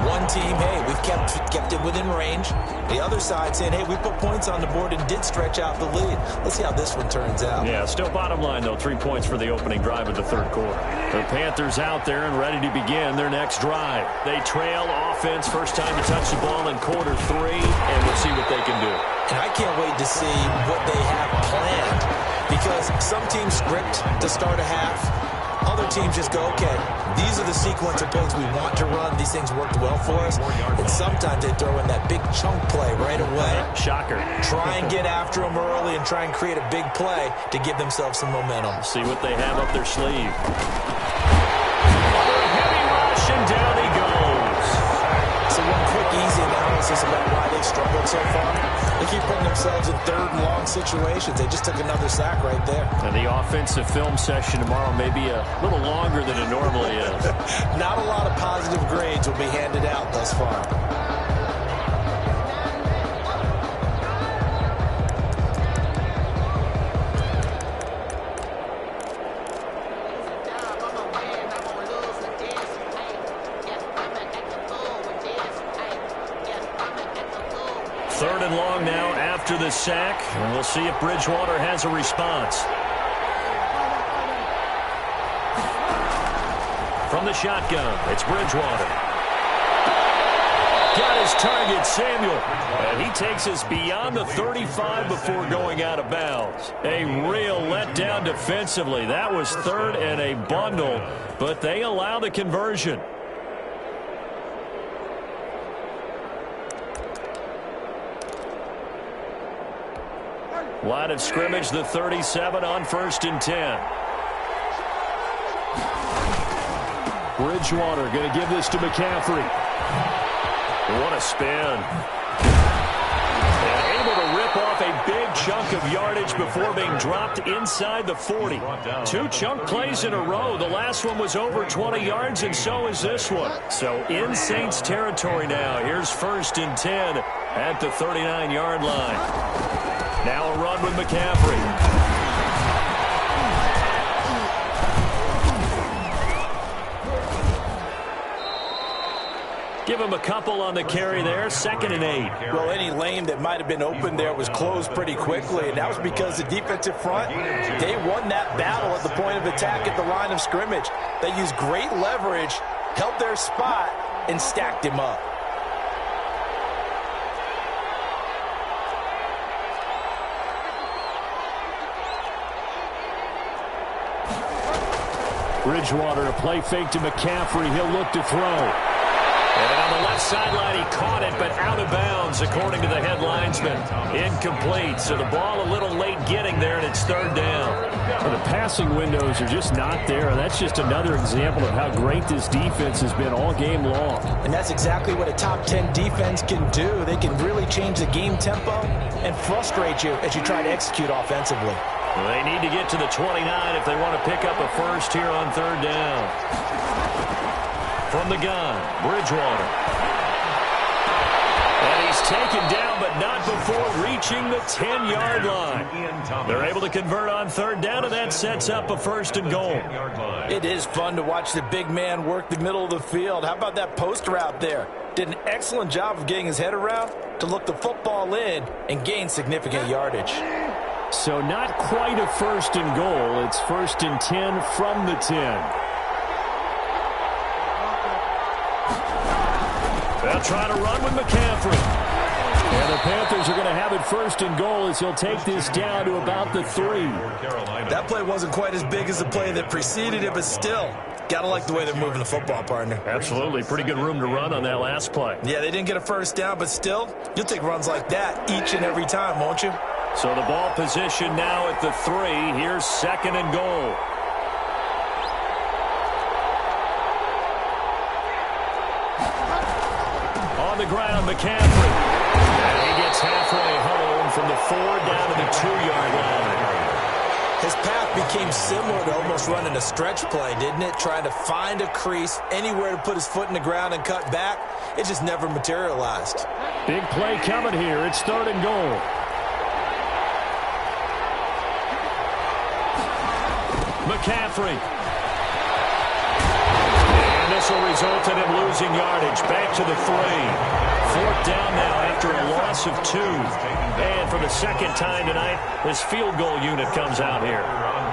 One team, hey, we've kept it within range. The other side saying, hey, we put points on the board and did stretch out the lead. Let's see how this one turns out. Yeah, still bottom line, though, 3 points for the opening drive of the third quarter. The Panthers out there and ready to begin their next drive. They trail offense, first time to touch the ball in quarter 3, and we'll see what they can do. And I can't wait to see what they have planned, because some teams script to start a half. Other teams just go, okay, these are the sequence of plays we want to run. These things worked well for us. And sometimes they throw in that big chunk play right away. Shocker. Try and get after them early and try and create a big play to give themselves some momentum. See what they have up their sleeve. Heavy rush, and down he goes. So one quick, easy analysis about why they've struggled so far. They keep putting themselves in third and long situations. They just took another sack right there. And the offensive film session tomorrow may be a little longer than it normally is. Not a lot of positive grades will be handed out thus far. Third and long now after the sack, and we'll see if Bridgewater has a response. From the shotgun, it's Bridgewater. Got his target, Samuel. And he takes us beyond the 35 before going out of bounds. A real letdown defensively. That was third and a bundle, but they allow the conversion. Line of scrimmage, the 37 on 1st and 10. Bridgewater going to give this to McCaffrey. What a spin. And able to rip off a big chunk of yardage before being dropped inside the 40. 2 chunk plays in a row. The last one was over 20 yards, and so is this one. So in Saints territory now. Here's 1st and 10 at the 39-yard line. Now a run with McCaffrey. Give give him a couple on the carry there, 2nd and 8. Well, any lane that might have been open there was closed pretty quickly, and that was because the defensive front, they won that battle at the point of attack at the line of scrimmage. They used great leverage, held their spot, and stacked him up. Bridgewater, a play fake to McCaffrey. He'll look to throw. And on the left sideline, he caught it, but out of bounds, according to the head linesman. Incomplete, so the ball a little late getting there, and it's 3rd down. Well, the passing windows are just not there. That's just another example of how great this defense has been all game long. And that's exactly what a top 10 defense can do. They can really change the game tempo and frustrate you as you try to execute offensively. They need to get to the 29 if they want to pick up a first here on 3rd down. From the gun, Bridgewater. And he's taken down, but not before reaching the 10-yard line. They're able to convert on 3rd down, and that sets up a 1st and goal. It is fun to watch the big man work the middle of the field. How about that post route there? Did an excellent job of getting his head around to look the football in and gain significant yardage. So not quite a 1st and goal. It's 1st and 10 from the 10. They'll try to run with McCaffrey. And the Panthers are going to have it 1st and goal as he'll take this down to about the 3. That play wasn't quite as big as the play that preceded it, but still, got to like the way they're moving the football, partner. Absolutely. Pretty good room to run on that last play. Yeah, they didn't get a 1st down, but still, you'll take runs like that each and every time, won't you? So the ball position now at the 3. Here's 2nd and goal. On the ground, McCaffrey. And he gets halfway home from the 4 down to the 2-yard line. His path became similar to almost running a stretch play, didn't it? Trying to find a crease, anywhere to put his foot in the ground and cut back. It just never materialized. Big play coming here. It's 3rd and goal. McCaffrey. And this will result in him losing yardage. Back to the 3. 4th down now after a loss of 2. And for the 2nd time tonight, this field goal unit comes out here.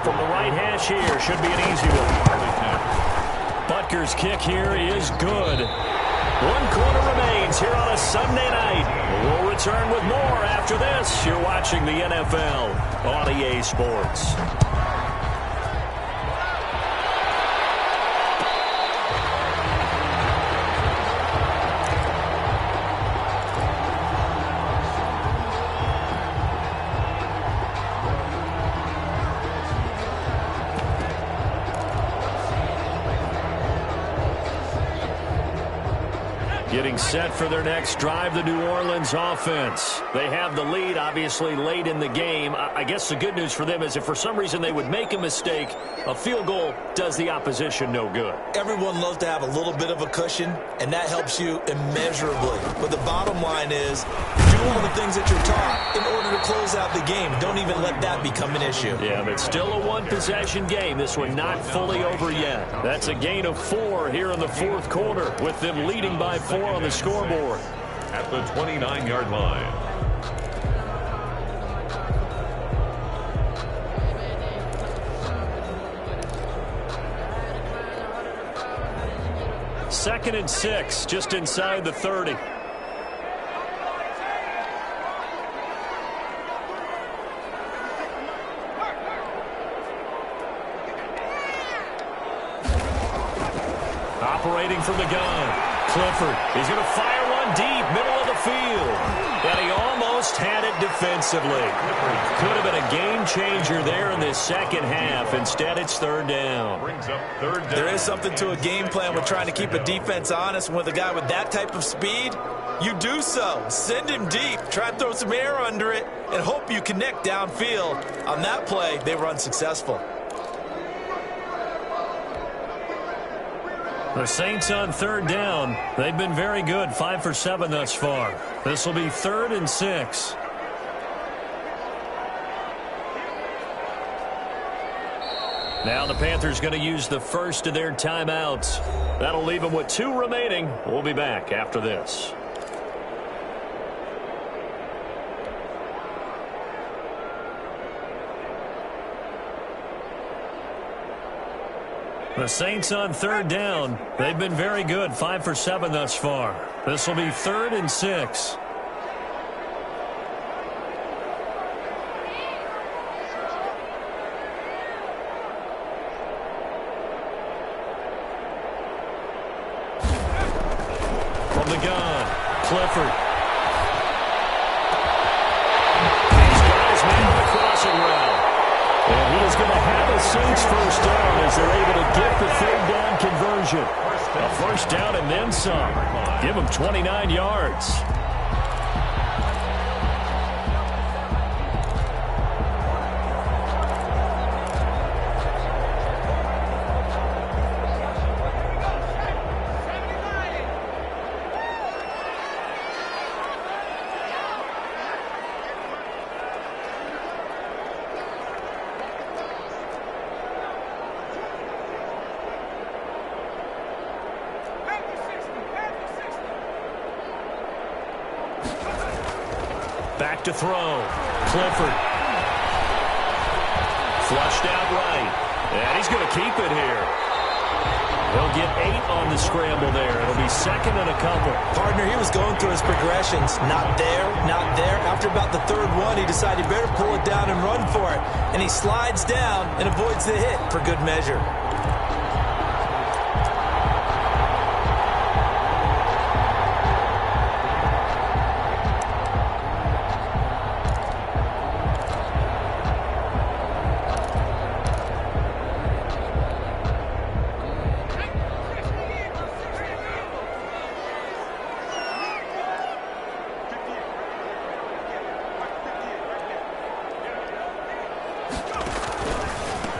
From the right hash here, should be an easy one. Butker's kick here is good. 1 quarter remains here on a Sunday night. We'll return with more after this. You're watching the NFL on EA Sports. Getting set for their next drive, the New Orleans offense. They have the lead, obviously, late in the game. I guess the good news for them is if for some reason they would make a mistake, a field goal does the opposition no good. Everyone loves to have a little bit of a cushion, and that helps you immeasurably. But the bottom line is, do all the things that you're taught in order to close out the game. Don't even let that become an issue. Yeah, but it's still a one-possession game. This one not fully over yet. That's a gain of 4 here in the 4th quarter, with them leading by 4 on the scoreboard. At the 29-yard line. Second and 6, just inside the 30. Operating from the gun. Clifford, he's going to fire one deep, middle of the field. And he almost had it defensively. Could have been a game changer there in this 2nd half. Instead, it's 3rd down. Brings up 3rd down. There is something to a game plan with trying to keep a defense honest. And with a guy with that type of speed, you do so. Send him deep. Try and throw some air under it and hope you connect downfield. On that play, they were unsuccessful. The Saints on 3rd down. They've been very good, 5 for 7 thus far. This will be 3rd and 6. Now the Panthers going to use the first of their timeouts. That'll leave them with 2 remaining. We'll be back after this. The Saints on 3rd down. They've been very good, 5 for 7 thus far. This will be 3rd and 6. From the gun, Clifford. These guys made the crossing route. And he is going to have a Saints first down as they're able to get the 3rd down conversion. A first down and then some. Give them 29 yards. Back to throw. Clifford. Flushed out right. And he's going to keep it here. They'll get 8 on the scramble there. It'll be 2nd and a couple. Partner, he was going through his progressions. Not there, not there. After about the 3rd one, he decided he better pull it down and run for it. And he slides down and avoids the hit for good measure.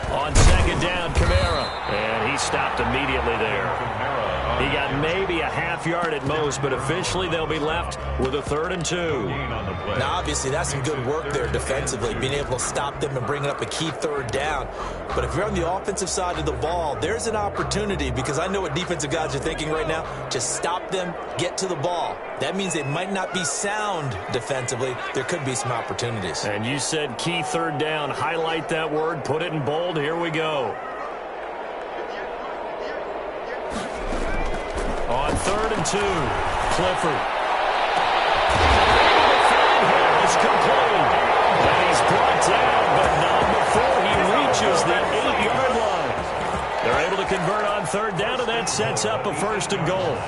On 2nd down, Kamara. And he stopped immediately there. He got maybe a half yard at most, but officially they'll be left with a 3rd and 2. Now, obviously, that's some good work there defensively, being able to stop them and bringing up a key 3rd down. But if you're on the offensive side of the ball, there's an opportunity, because I know what defensive guys are thinking right now. Just stop them, get to the ball. That means they might not be sound defensively. There could be some opportunities. And you said key 3rd down. Highlight that word. Put it in bold. Here we go. On 3rd and 2, Clifford. It's complete. And he's brought down, but not before he reaches the 8-yard line. They're able to convert on 3rd down, and that sets up a 1st and goal.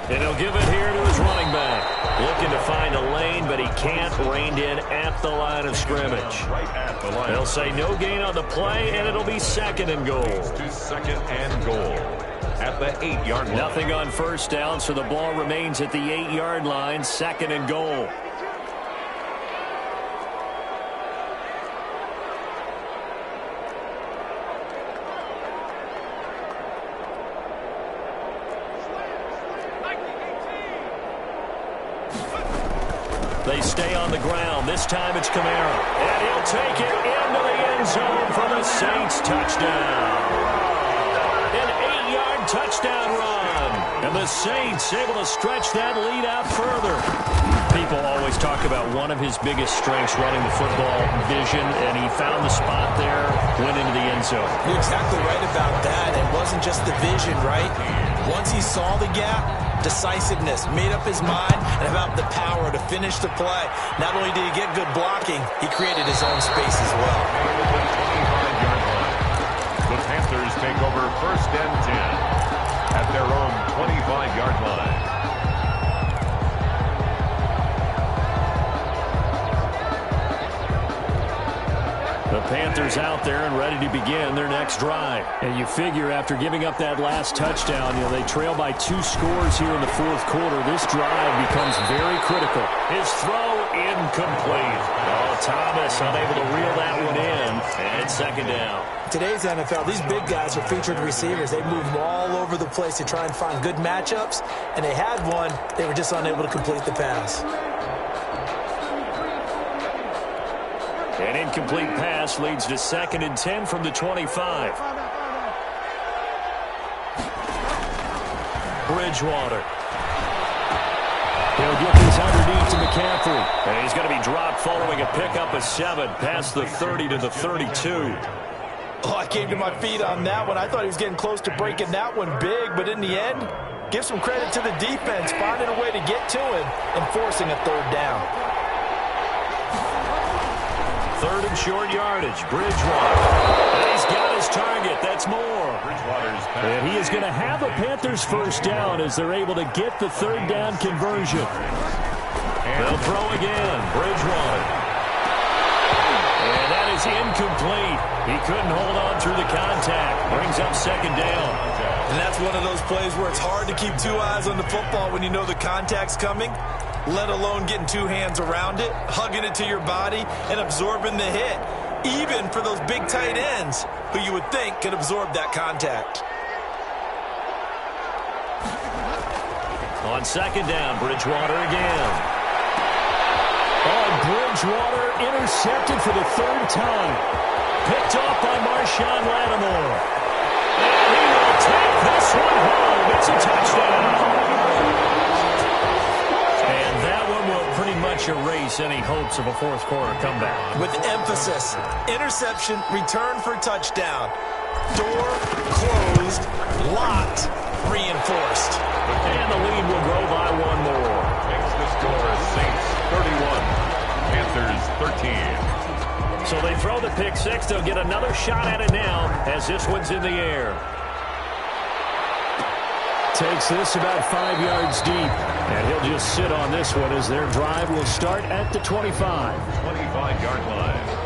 And he'll give it here to his running back. Looking to find a lane, but he can't. Reined in at the line of scrimmage. They'll say no gain on the play, and it'll be 2nd and goal. To 2nd and goal at the 8-yard line. Nothing on 1st down, so the ball remains at the 8-yard line. 2nd and goal. They stay on the ground. This time it's Kamara. And he'll take it into the end zone for the Saints touchdown. An 8-yard touchdown run. And the Saints able to stretch that lead out further. People always talk about one of his biggest strengths running the football, vision, and he found the spot there, went into the end zone. You're exactly right about that. It wasn't just the vision, right? Once he saw the gap, decisiveness, made up his mind, and about the power to finish the play. Not only did he get good blocking, he created his own space as well. The Panthers take over 1st and 10 at their own 25-yard line. The Panthers Panthers out there and ready to begin their next drive. And you figure after giving up that last touchdown, they trail by 2 scores here in the fourth quarter. This drive becomes very critical. His throw incomplete. Oh, Thomas unable to reel that one in. And second down. Today's NFL, these big guys are featured receivers. They move all over the place to try and find good matchups. And they had one. They were just unable to complete the pass. An incomplete pass leads to 2nd and 10 from the 25. Bridgewater. He'll get this underneath to McCaffrey. And he's going to be dropped following a pickup of 7 past the 30 to the 32. Oh, I came to my feet on that one. I thought he was getting close to breaking that one big, but in the end, give some credit to the defense, finding a way to get to him and forcing a 3rd down. 3rd and short yardage. Bridgewater. And he's got his target. That's more. And he is going to have a Panthers 1st down as they're able to get the 3rd down conversion. They'll throw again. Bridgewater. And that is incomplete. He couldn't hold on through the contact. Brings up 2nd down. And that's one of those plays where it's hard to keep 2 eyes on the football when you know the contact's coming, let alone getting 2 hands around it, hugging it to your body, and absorbing the hit, even for those big tight ends who you would think could absorb that contact. On 2nd down, Bridgewater again. Oh, Bridgewater intercepted for the 3rd time. Picked off by Marshawn Lattimore. And he will take this one home. It's a touchdown. And that one will pretty much erase any hopes of a fourth quarter comeback. With emphasis, interception, return for touchdown. Door closed, locked, reinforced. And the lead will grow by 1 more. Makes the score Saints 31, Panthers 13. So they throw the pick 6. They'll get another shot at it now as this one's in the air. Takes this about 5 yards deep. And he'll just sit on this one as their drive will start at the 25. 25-yard line.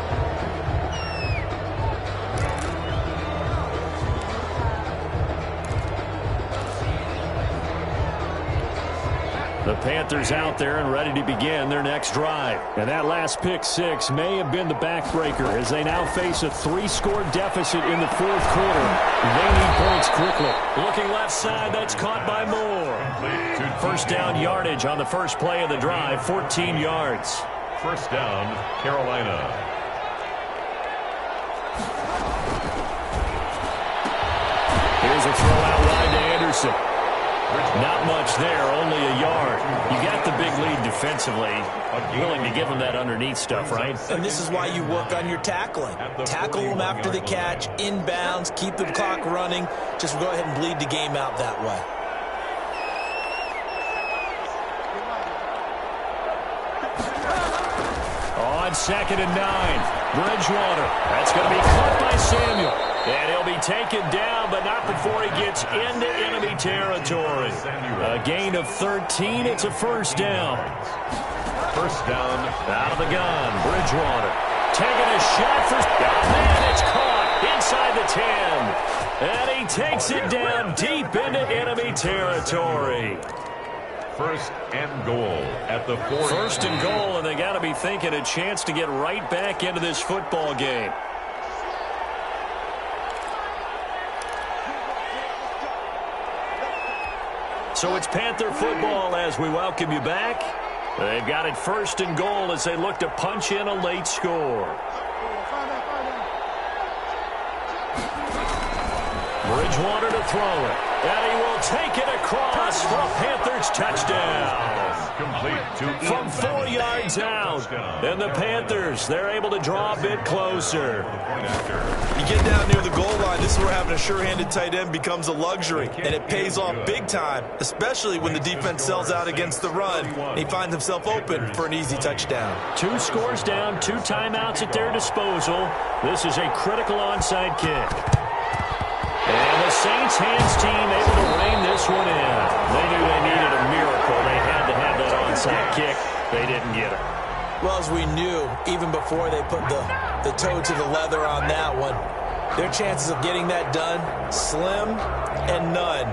The Panthers out there and ready to begin their next drive. And that last pick 6 may have been the backbreaker as they now face a 3-score deficit in the fourth quarter. They need points quickly. Looking left side, that's caught by Moore. 1st down yardage on the first play of the drive, 14 yards. 1st down, Carolina. Here's a throw out wide to Anderson. Not much there, only a yard. You got the big lead defensively. Willing to give them that underneath stuff, right? And this is why you work on your tackling. Tackle them after the catch, inbounds, keep the clock running. Just go ahead and bleed the game out that way. On 2nd and 9, Bridgewater. That's going to be caught by Samuel. And he'll be taken down, but not before he gets into enemy territory. A gain of 13. It's a 1st down. 1st down. Out of the gun, Bridgewater. Taking a shot for... Oh, man, it's caught inside the 10. And he takes it down deep into enemy territory. 1st and goal at the 40. 1st and goal, and they got to be thinking a chance to get right back into this football game. So it's Panther football as we welcome you back. They've got it 1st and goal as they look to punch in a late score. Bridgewater to throw it. And he will take it across for a Panthers touchdown. Complete From 4 yards out. And the Panthers, they're able to draw a bit closer. You get down near the goal line, this is where having a sure-handed tight end becomes a luxury. And it pays off big time, especially when the defense sells out against the run. And he finds himself open for an easy touchdown. 2 scores down, 2 timeouts at their disposal. This is a critical onside kick. And the Saints hands team able to rein this one in. They knew they needed a miracle. They had to have that onside kick. They didn't get it. Well, as we knew, even before they put the toe to the leather on that one, their chances of getting that done, slim and none.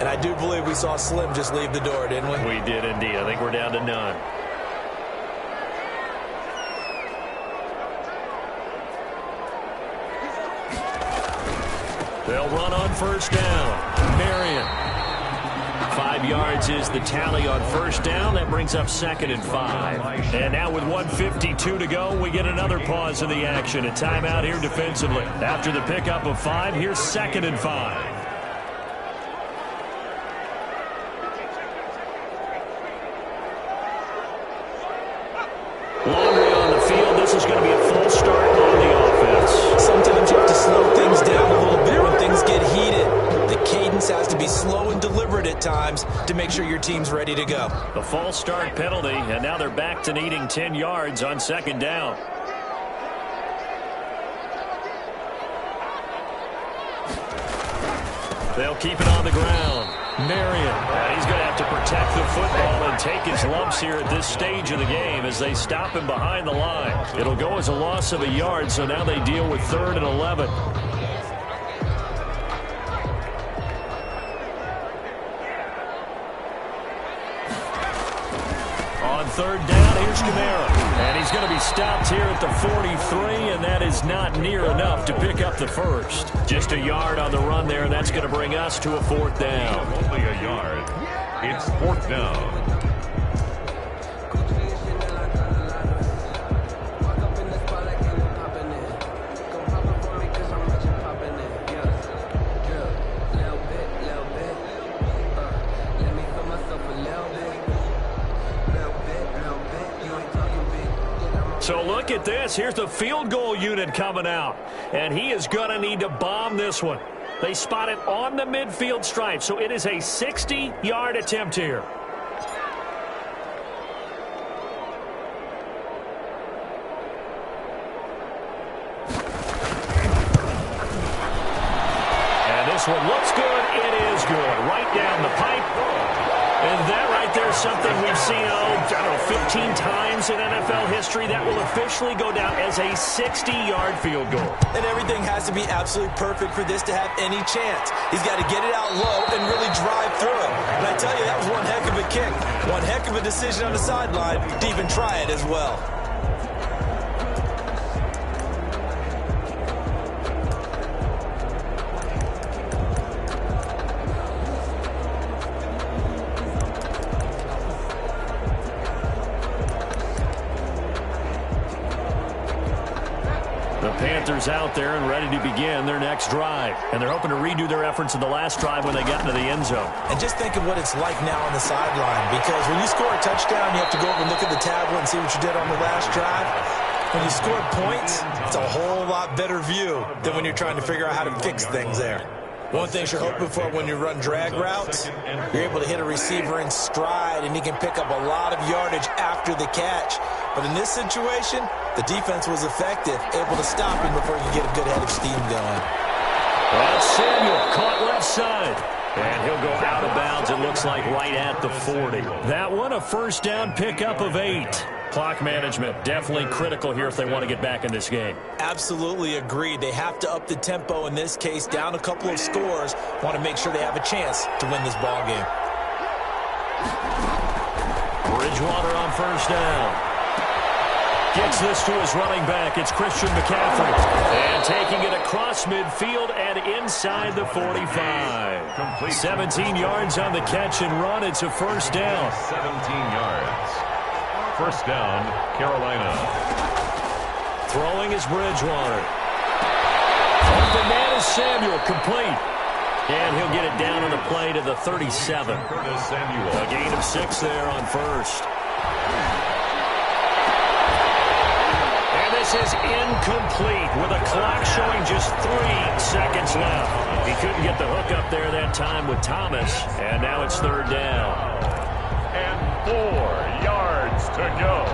And I do believe we saw Slim just leave the door, didn't we? We did indeed. I think we're down to none. They'll run on first down. Marion. 5 yards is the tally on first down. That brings up 2nd and 5. And now with 1:52 to go, we get another pause in the action. A timeout here defensively. After the pickup of 5, here's 2nd and 5. Laundry on the field. This is going to be a full start on the offense. Sometimes you have to slow things down a little bit when things get heated. The cadence has to be slow and deliberate at times to make sure your team's ready to go. The false start penalty, and now they're back to needing 10 yards on 2nd down. They'll keep it on the ground. Marion. He's going to have to protect the football and take his lumps here at this stage of the game as they stop him behind the line. It'll go as a loss of a yard, so now they deal with 3rd and 11. On 3rd down, here's Kamara. And he's going to be stopped here at the 43, and that is not near enough to pick up the first. Just a yard on the run there, and that's going to bring us to a 4th down. Only a yard. It's 4th down. So look at this. Here's the field goal unit coming out. And he is going to need to bomb this one. They spot it on the midfield stripe. So it is a 60-yard attempt here. And this one looks good. It is good. Right down the pipe. And that right there is something we've seen, I don't know, 15 times in NFL history. That will officially go down as a 60-yard field goal. And everything has to be absolutely perfect for this to have any chance. He's got to get it out low and really drive through it. And I tell you, that was one heck of a kick. One heck of a decision on the sideline to even try it as well. Panthers out there and ready to begin their next drive. And they're hoping to redo their efforts in the last drive when they got into the end zone. And just think of what it's like now on the sideline, because when you score a touchdown, you have to go over and look at the tablet and see what you did on the last drive. When you score points, it's a whole lot better view than when you're trying to figure out how to fix things there. One thing you're hoping for when you run drag routes, you're able to hit a receiver in stride, and he can pick up a lot of yardage after the catch. But in this situation, the defense was effective, able to stop him before you get a good head of steam going. That's Samuel, caught left side. And he'll go out of bounds, it looks like, right at the 40. That one, a first down pickup of 8. Clock management, definitely critical here if they want to get back in this game. Absolutely agreed. They have to up the tempo in this case, down a couple of scores. Want to make sure they have a chance to win this ball game. Bridgewater on first down. Gets this to his running back. It's Christian McCaffrey. And taking it across midfield and inside the 45. Complete. 17 yards on the catch and run. It's a first down. 17 yards. First down, Carolina. Throwing is Bridgewater. Open man is Samuel, complete. And he'll get it down on the play to the 37. Curtis Samuel. A gain of 6 there on first. And this is incomplete with a clock showing just 3 seconds left. He couldn't get the hook up there that time with Thomas. And now it's third down. And 4 yards to go.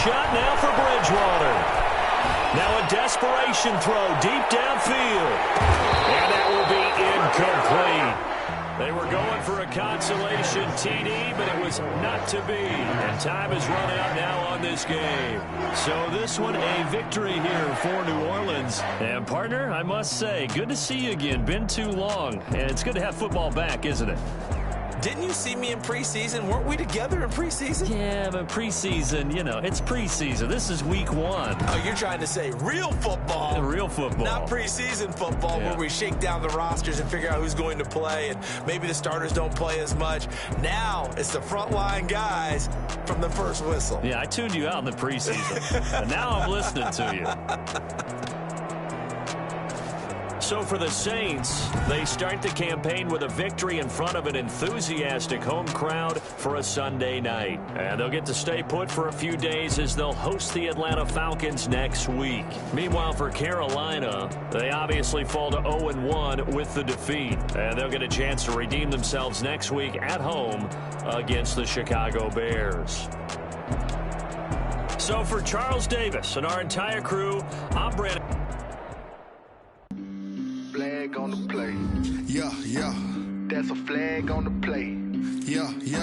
shot now for Bridgewater. Now a desperation throw deep downfield. And that will be incomplete. They were going for a consolation TD, but it was not to be. And time has run out now on this game. So this one a victory here for New Orleans. And partner, I must say, good to see you again. Been too long. And it's good to have football back, isn't it? Didn't you see me in preseason? Weren't we together in preseason? Yeah, but preseason, you know, it's preseason. This is week 1. Oh, you're trying to say real football. Real football. Not preseason football where we shake down the rosters and figure out who's going to play, and maybe the starters don't play as much. Now it's the frontline guys from the first whistle. Yeah, I tuned you out in the preseason. And now I'm listening to you. So for the Saints, they start the campaign with a victory in front of an enthusiastic home crowd for a Sunday night. And they'll get to stay put for a few days as they'll host the Atlanta Falcons next week. Meanwhile, for Carolina, they obviously fall to 0-1 with the defeat. And they'll get a chance to redeem themselves next week at home against the Chicago Bears. So for Charles Davis and our entire crew, I'm Brandon. Flag on the play. Yeah, yeah. That's a flag on the play. Yeah, yeah.